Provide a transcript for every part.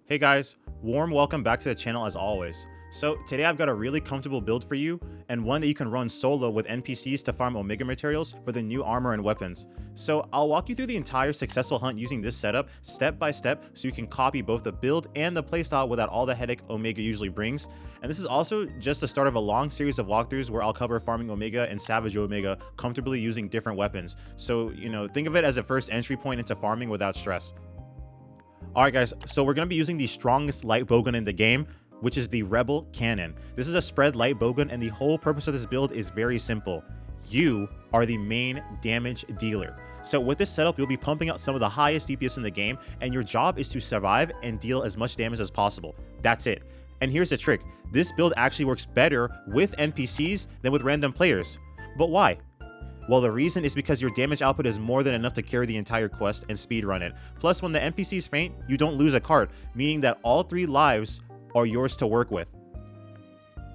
Hey guys, warm welcome back to the channel as always. So today I've got a really comfortable build for you and one that you can run solo with NPCs to farm Omega materials for the new armor and weapons. So I'll walk you through the entire successful hunt using this setup step by step so you can copy both the build and the playstyle without all the headache Omega usually brings. And this is also just the start of a long series of walkthroughs where I'll cover farming Omega and Savage Omega comfortably using different weapons. So, think of it as a first entry point into farming without stress. Alright guys, so we're going to be using the strongest light bowgun in the game, which is the Rebel Cannon. This is a spread light bowgun and the whole purpose of this build is very simple. You are the main damage dealer. So with this setup, you'll be pumping out some of the highest DPS in the game and your job is to survive and deal as much damage as possible. That's it. And here's the trick. This build actually works better with NPCs than with random players. But why? Well, the reason is because your damage output is more than enough to carry the entire quest and speedrun it. Plus, when the NPCs faint, you don't lose a card, meaning that all 3 lives are yours to work with.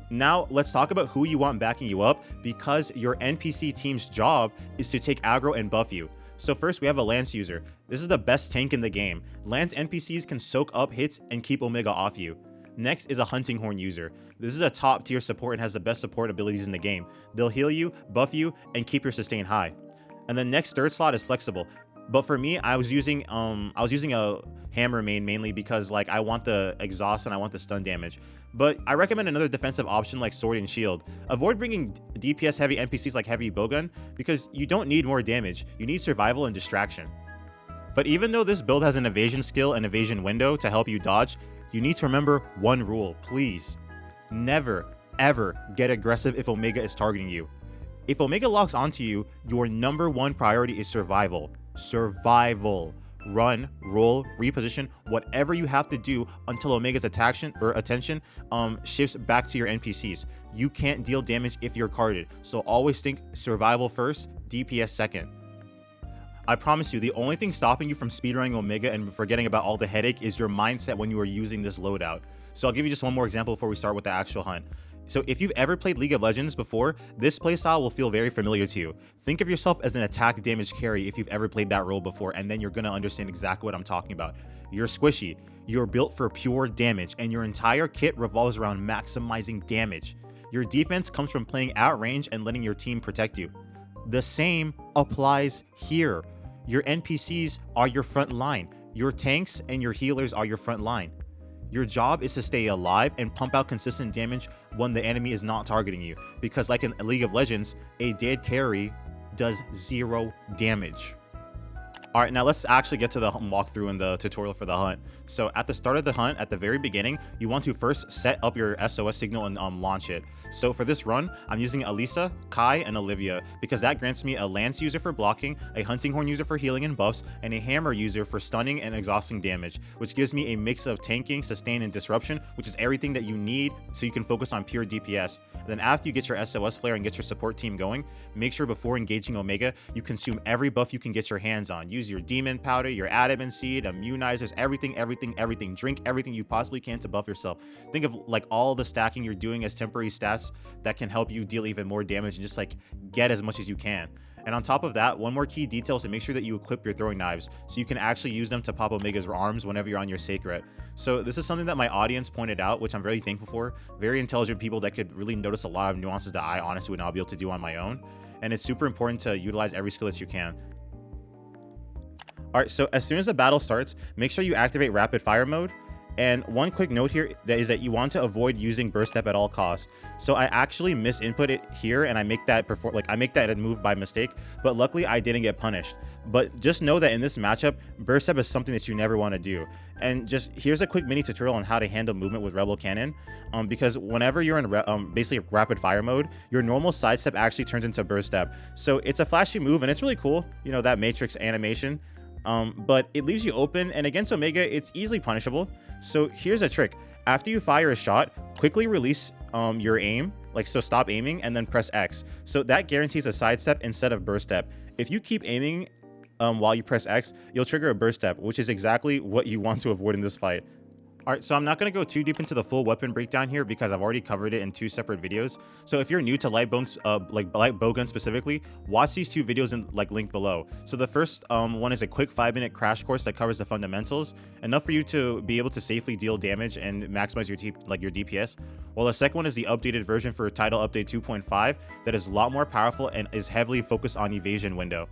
Now, let's talk about who you want backing you up, because your NPC team's job is to take aggro and buff you. So first, we have a Lance user. This is the best tank in the game. Lance NPCs can soak up hits and keep Omega off you. Next is a Hunting Horn user. This is a top tier support and has the best support abilities in the game. They'll heal you, buff you, and keep your sustain high. And the next third slot is flexible. But for me, I was using a hammer main mainly because I want the exhaust and I want the stun damage. But I recommend another defensive option like sword and shield. Avoid bringing DPS heavy NPCs like heavy bowgun because you don't need more damage. You need survival and distraction. But even though this build has an evasion skill and evasion window to help you dodge, you need to remember one rule, please. Never, ever get aggressive if Omega is targeting you. If Omega locks onto you, your number one priority is survival. Survival. Run, roll, reposition, whatever you have to do until Omega's attention shifts back to your NPCs. You can't deal damage if you're carded, so always think survival first, DPS second. I promise you, the only thing stopping you from speedrunning Omega and forgetting about all the headache is your mindset when you are using this loadout. So I'll give you just one more example before we start with the actual hunt. So if you've ever played League of Legends before, this playstyle will feel very familiar to you. Think of yourself as an attack damage carry if you've ever played that role before, and then you're going to understand exactly what I'm talking about. You're squishy, you're built for pure damage, and your entire kit revolves around maximizing damage. Your defense comes from playing at range and letting your team protect you. The same applies here. Your NPCs are your front line. Your tanks and your healers are your front line. Your job is to stay alive and pump out consistent damage when the enemy is not targeting you. Because like in League of Legends, a dead carry does 0 damage. Alright, now let's actually get to the walkthrough and the tutorial for the hunt. So at the start of the hunt, at the very beginning, you want to first set up your SOS signal and launch it. So for this run, I'm using Elisa, Kai, and Olivia because that grants me a Lance user for blocking, a Hunting Horn user for healing and buffs, and a Hammer user for stunning and exhausting damage, which gives me a mix of tanking, sustain, and disruption, which is everything that you need so you can focus on pure DPS. And then after you get your SOS flare and get your support team going, make sure before engaging Omega, you consume every buff you can get your hands on. Use your demon powder, your adamant seed, immunizers, everything. Drink everything you possibly can to buff yourself. Think of all the stacking you're doing as temporary stats that can help you deal even more damage and just get as much as you can. And on top of that, one more key detail is to make sure that you equip your throwing knives so you can actually use them to pop Omega's arms whenever you're on your sacred. So this is something that my audience pointed out, which I'm very thankful for. Very intelligent people that could really notice a lot of nuances that I honestly would not be able to do on my own. And it's super important to utilize every skill that you can. Alright, so as soon as the battle starts, make sure you activate rapid fire mode. And one quick note here is that you want to avoid using burst step at all costs. So I actually misinput it here and I make that move by mistake, but luckily I didn't get punished. But just know that in this matchup, burst step is something that you never want to do. And just here's a quick mini tutorial on how to handle movement with Rebel Cannon. Because whenever you're in basically rapid fire mode, your normal sidestep actually turns into burst step. So it's a flashy move and it's really cool, that Matrix animation. But it leaves you open, and against Omega, it's easily punishable. So here's a trick. After you fire a shot, quickly release your aim, so stop aiming, and then press X. So that guarantees a sidestep instead of burst step. If you keep aiming while you press X, you'll trigger a burst step, which is exactly what you want to avoid in this fight. Alright, so I'm not going to go too deep into the full weapon breakdown here because I've already covered it in 2 separate videos. So if you're new to light bowgun specifically, watch these 2 videos in linked below. So the first one is a quick 5-minute crash course that covers the fundamentals, enough for you to be able to safely deal damage and maximize your DPS. While the second one is the updated version for Title Update 2.5 that is a lot more powerful and is heavily focused on evasion window.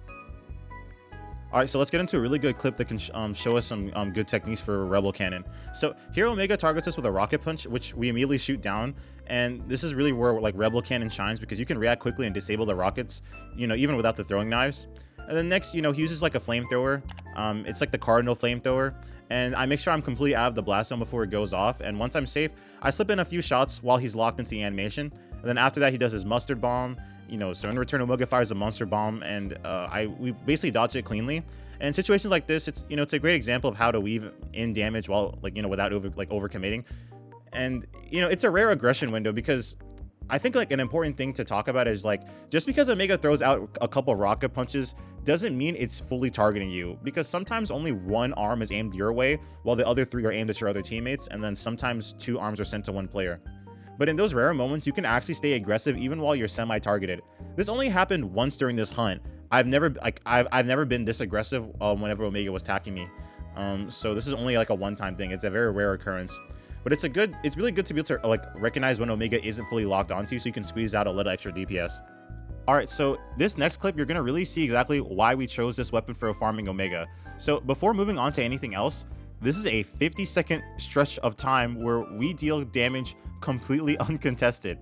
Alright, so let's get into a really good clip that can show us some good techniques for Rebel Cannon. So here Omega targets us with a rocket punch, which we immediately shoot down, and this is really where Rebel Cannon shines because you can react quickly and disable the rockets, even without the throwing knives. And then next, he uses like a flamethrower. It's like the Cardinal flamethrower, and I make sure I'm completely out of the blast zone before it goes off, and once I'm safe, I slip in a few shots while he's locked into the animation, and then after that he does his mustard bomb. So in return, Omega fires a monster bomb, and we basically dodge it cleanly. And in situations like this, it's a great example of how to weave in damage while without overcommitting. And it's a rare aggression window because I think an important thing to talk about is just because Omega throws out a couple rocket punches doesn't mean it's fully targeting you, because sometimes only one arm is aimed your way while the other 3 are aimed at your other teammates, and then sometimes 2 arms are sent to 1 player. But in those rare moments, you can actually stay aggressive even while you're semi-targeted. This only happened once during this hunt. I've never been this aggressive whenever Omega was attacking me. So this is only a one-time thing. It's a very rare occurrence. But it's really good to be able to recognize when Omega isn't fully locked onto you, so you can squeeze out a little extra DPS. Alright, so this next clip, you're gonna really see exactly why we chose this weapon for farming Omega. So before moving on to anything else, this is a 50-second stretch of time where we deal damage completely uncontested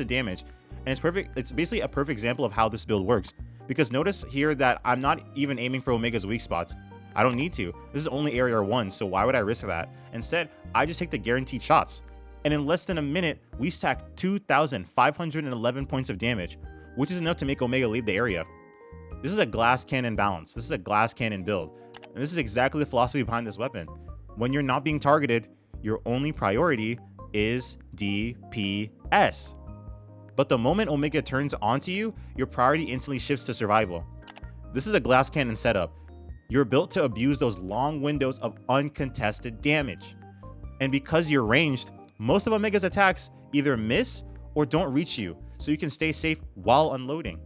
damage, and it's perfect. It's basically a perfect example of how this build works, because notice here that I'm not even aiming for Omega's weak spots. I don't need to. This is only area 1, so why would I risk that? Instead, I just take the guaranteed shots, and in less than a minute we stack 2,511 points of damage, which is enough to make Omega leave the area. This is a glass cannon balance. This is a glass cannon build, and this is exactly the philosophy behind this weapon. When you're not being targeted, your only priority is DPS. But the moment Omega turns onto you, your priority instantly shifts to survival. This is a glass cannon setup. You're built to abuse those long windows of uncontested damage. And because you're ranged, most of Omega's attacks either miss or don't reach you, so you can stay safe while unloading.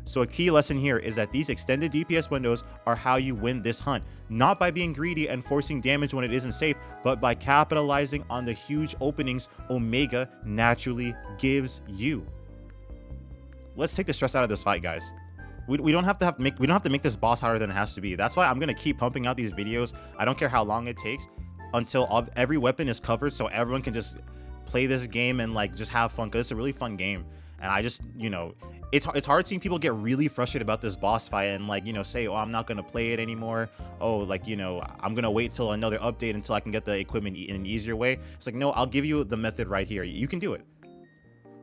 So a key lesson here is that these extended DPS windows are how you win this hunt, not by being greedy and forcing damage when it isn't safe, but by capitalizing on the huge openings Omega naturally gives you. Let's take the stress out of this fight, guys. We don't have to make this boss harder than it has to be. That's why I'm gonna keep pumping out these videos. I don't care how long it takes until every weapon is covered, so everyone can just play this game and just have fun, because it's a really fun game. And I just, it's hard seeing people get really frustrated about this boss fight and say, oh, I'm not gonna play it anymore. Oh, I'm gonna wait till another update until I can get the equipment in an easier way. It's no, I'll give you the method right here. You can do it.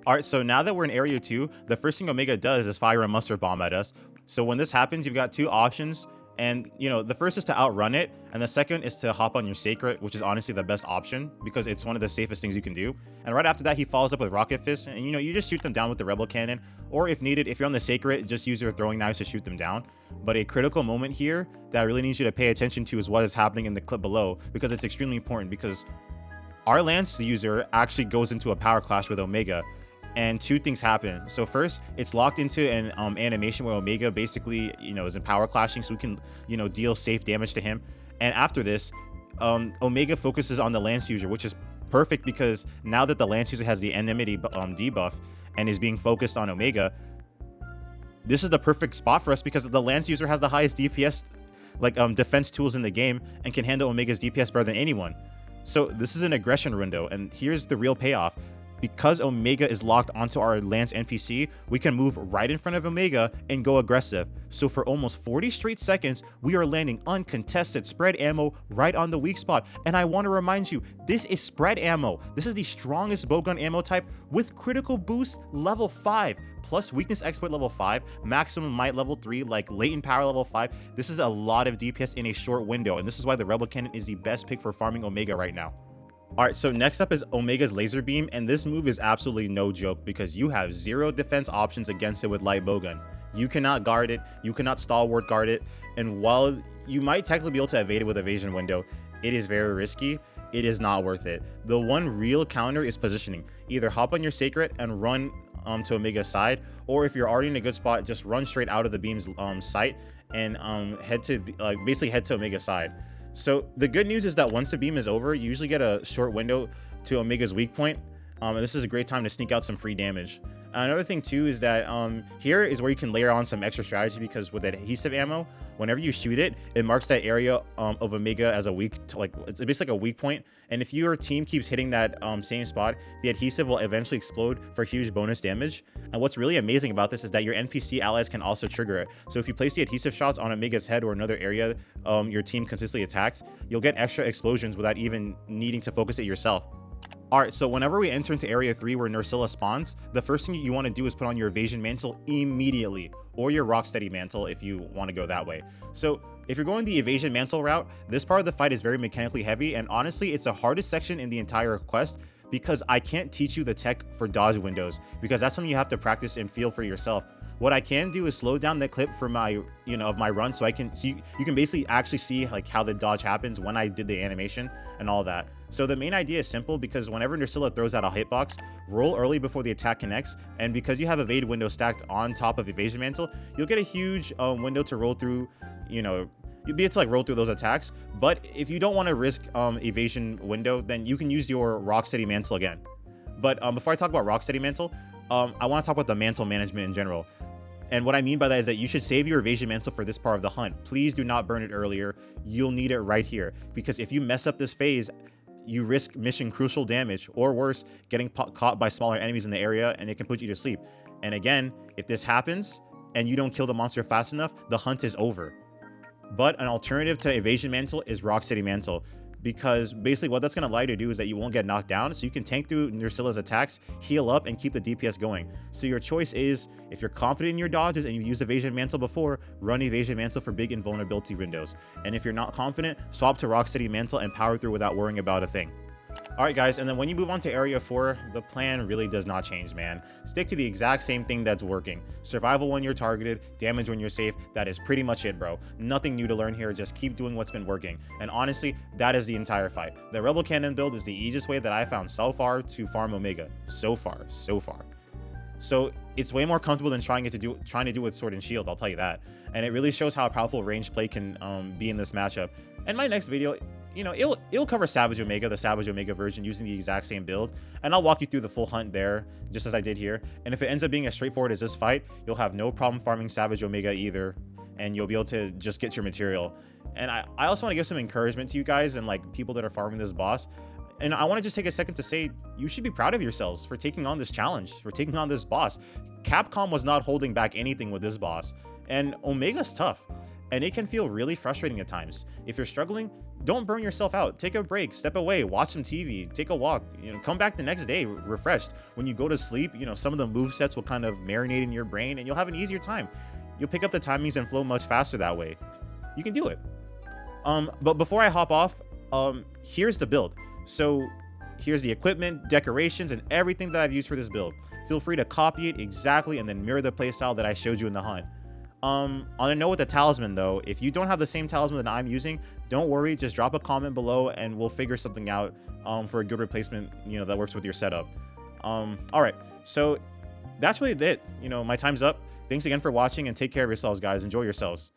Alright, so now that we're in area 2, the first thing Omega does is fire a mustard bomb at us. So when this happens, you've got 2 options. And the first is to outrun it, and the second is to hop on your Sacred, which is honestly the best option because it's one of the safest things you can do. And right after that, he follows up with Rocket Fist, and you just shoot them down with the Rebel Cannon, or if needed, if you're on the Sacred, just use your throwing knives to shoot them down. But a critical moment here that I really need you to pay attention to is what is happening in the clip below, because it's extremely important, because our Lance user actually goes into a power clash with Omega. And 2 things happen. So first, it's locked into an animation where Omega basically, is in power clashing, so we can, deal safe damage to him. And after this, Omega focuses on the Lance user, which is perfect because now that the Lance user has the enmity debuff and is being focused on Omega, this is the perfect spot for us because the Lance user has the highest DPS, defense tools in the game and can handle Omega's DPS better than anyone. So this is an aggression window, and here's the real payoff. Because Omega is locked onto our Lance NPC, we can move right in front of Omega and go aggressive. So for almost 40 straight seconds, we are landing uncontested spread ammo right on the weak spot. And I want to remind you, this is spread ammo. This is the strongest bowgun ammo type with critical boost level 5, plus weakness exploit level 5, maximum might level 3, latent power level 5. This is a lot of DPS in a short window, and this is why the Rebel Cannon is the best pick for farming Omega right now. Alright, so next up is Omega's Laser Beam, and this move is absolutely no joke because you have 0 defense options against it with light bowgun. You cannot guard it, you cannot stalwart guard it, and while you might technically be able to evade it with evasion window, it is very risky. It is not worth it. The one real counter is positioning. Either hop on your Sacred and run to Omega's side, or if you're already in a good spot, just run straight out of the beam's sight and head to basically head to Omega's side. So the good news is that once the beam is over, you usually get a short window to Omega's weak point. And this is a great time to sneak out some free damage. Another thing too is that here is where you can layer on some extra strategy, because with adhesive ammo, whenever you shoot it, it marks that area of Omega as a weak, it's basically like a weak point. And if your team keeps hitting that same spot, the adhesive will eventually explode for huge bonus damage. And what's really amazing about this is that your NPC allies can also trigger it. So if you place the adhesive shots on Omega's head or another area your team consistently attacks, you'll get extra explosions without even needing to focus it yourself. Alright, so whenever we enter into Area 3 where Nursilla spawns, the first thing you want to do is put on your Evasion Mantle immediately, or your Rocksteady Mantle if you want to go that way. So if you're going the Evasion Mantle route, this part of the fight is very mechanically heavy, and honestly, it's the hardest section in the entire quest, because I can't teach you the tech for dodge windows, because that's something you have to practice and feel for yourself. What I can do is slow down the clip for my, of my run, so you can basically actually see like how the dodge happens when I did the animation and all that. So the main idea is simple, because whenever Nursilla throws out a hitbox, roll early before the attack connects, and because you have evade window stacked on top of Evasion Mantle, you'll get a huge window to roll through, you'll be able to like roll through those attacks. But if you don't want to risk evasion window, then you can use your Rocksteady Mantle again. But before I talk about Rocksteady Mantle, I want to talk about the mantle management in general. And what I mean by that is that you should save your Evasion Mantle for this part of the hunt. Please do not burn it earlier. You'll need it right here, because if you mess up this phase, you risk mission crucial damage, or worse, getting caught by smaller enemies in the area, and it can put you to sleep. And again, if this happens and you don't kill the monster fast enough, the hunt is over. But an alternative to Evasion Mantle is Rocksteady Mantle, because basically what that's going to allow you to do is that you won't get knocked down, so you can tank through Nursilla's attacks, heal up, and keep the DPS going. So your choice is, if you're confident in your dodges and you've used Evasion Mantle before, run Evasion Mantle for big invulnerability windows. And if you're not confident, swap to Rocksteady Mantle and power through without worrying about a thing. Alright guys, and then when you move on to Area 4, the plan really does not change, man. Stick to the exact same thing that's working. Survival when you're targeted, damage when you're safe. That is pretty much it, bro. Nothing new to learn here, just keep doing what's been working. And honestly, that is the entire fight. The Rebel Cannon build is the easiest way that I found so far to farm Omega. So far. So it's way more comfortable than trying to do with Sword and Shield, I'll tell you that. And it really shows how powerful range play can be in this matchup. And my next video, it'll cover Savage Omega, the Savage Omega version, using the exact same build, and I'll walk you through the full hunt there, just as I did here. And if it ends up being as straightforward as this fight, you'll have no problem farming Savage Omega either, and you'll be able to just get your material. And I also want to give some encouragement to you guys and like people that are farming this boss. And I want to just take a second to say, you should be proud of yourselves for taking on this challenge, for taking on this boss. Capcom was not holding back anything with this boss, and Omega's tough. And it can feel really frustrating at times. If you're struggling, don't burn yourself out. Take a break, step away, watch some TV, take a walk, come back the next day refreshed. When you go to sleep, some of the movesets will kind of marinate in your brain and you'll have an easier time. You'll pick up the timings and flow much faster that way. You can do it. But before I hop off, here's the build. So here's the equipment, decorations, and everything that I've used for this build. Feel free to copy it exactly and then mirror the playstyle that I showed you in the hunt. On a note with the talisman though, if you don't have the same talisman that I'm using, don't worry, just drop a comment below and we'll figure something out for a good replacement that works with your setup. All right, so that's really it. My time's up. Thanks again for watching, and take care of yourselves, guys. Enjoy yourselves.